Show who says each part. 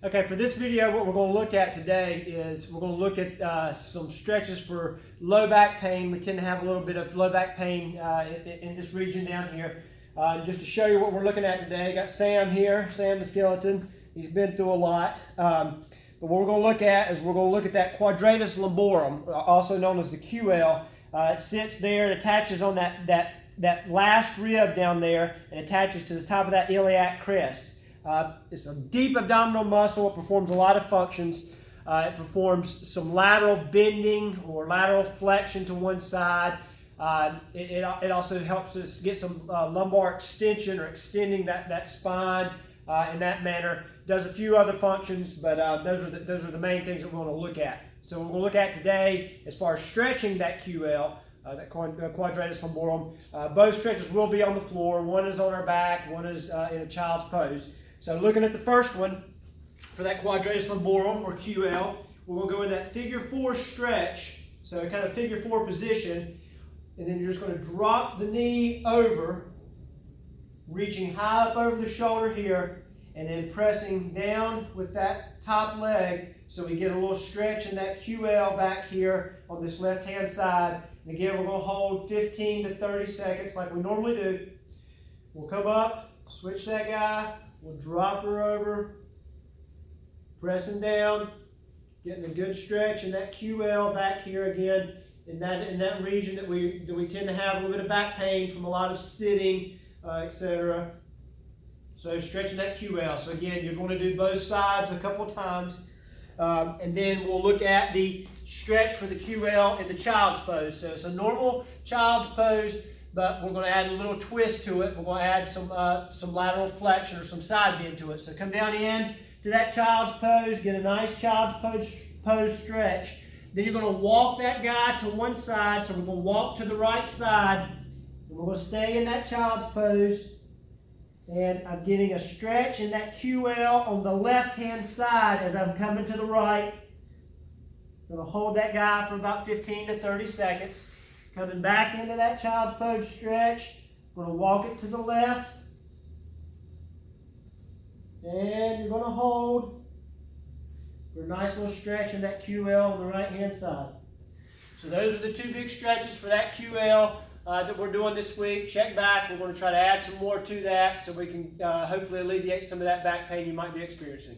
Speaker 1: Okay, for this video, what we're going to look at today is we're going to look at some stretches for low back pain. We tend to have a little bit of low back pain in this region down here. Just to show you what we're looking at today, got Sam here, Sam the skeleton. He's been through a lot. But what we're going to look at is we're going to look at that Quadratus Lumborum, also known as the QL. It sits there and attaches on that last rib down there and attaches to the top of that iliac crest. It's a deep abdominal muscle. It performs a lot of functions. It performs some lateral bending or lateral flexion to one side. It also helps us get some lumbar extension or extending that spine in that manner. Does a few other functions, but those are the main things that we're going to look at. So we're going to look at today as far as stretching that QL, that Quadratus Lumborum. Both stretches will be on the floor. One is on our back, one is in a child's pose. So looking at the first one, for that Quadratus Lumborum or QL, we're going to go in that figure 4 stretch, so kind of figure 4 position, and then you're just going to drop the knee over, reaching high up over the shoulder here, and then pressing down with that top leg so we get a little stretch in that QL back here on this left-hand side. And again, we're going to hold 15 to 30 seconds like we normally do. We'll come up, switch that guy, we'll drop her over, pressing down, getting a good stretch in that QL back here again in that region that we tend to have a little bit of back pain from a lot of sitting, etc. So stretching that QL. So again, you're going to do both sides a couple times, and then we'll look at the stretch for the QL in the child's pose. So it's a normal child's pose, but we're going to add a little twist to it. We're going to add some lateral flexion or some side bend to it. So come down in to that child's pose, get a nice child's pose stretch. Then you're going to walk that guy to one side. So we're going to walk to the right side. And we're going to stay in that child's pose. And I'm getting a stretch in that QL on the left-hand side as I'm coming to the right. I'm going to hold that guy for about 15 to 30 seconds. Coming back into that child's pose stretch. I'm going to walk it to the left. And you're going to hold for a nice little stretch in that QL on the right-hand side. So those are the two big stretches for that QL that we're doing this week. Check back. We're going to try to add some more to that so we can hopefully alleviate some of that back pain you might be experiencing.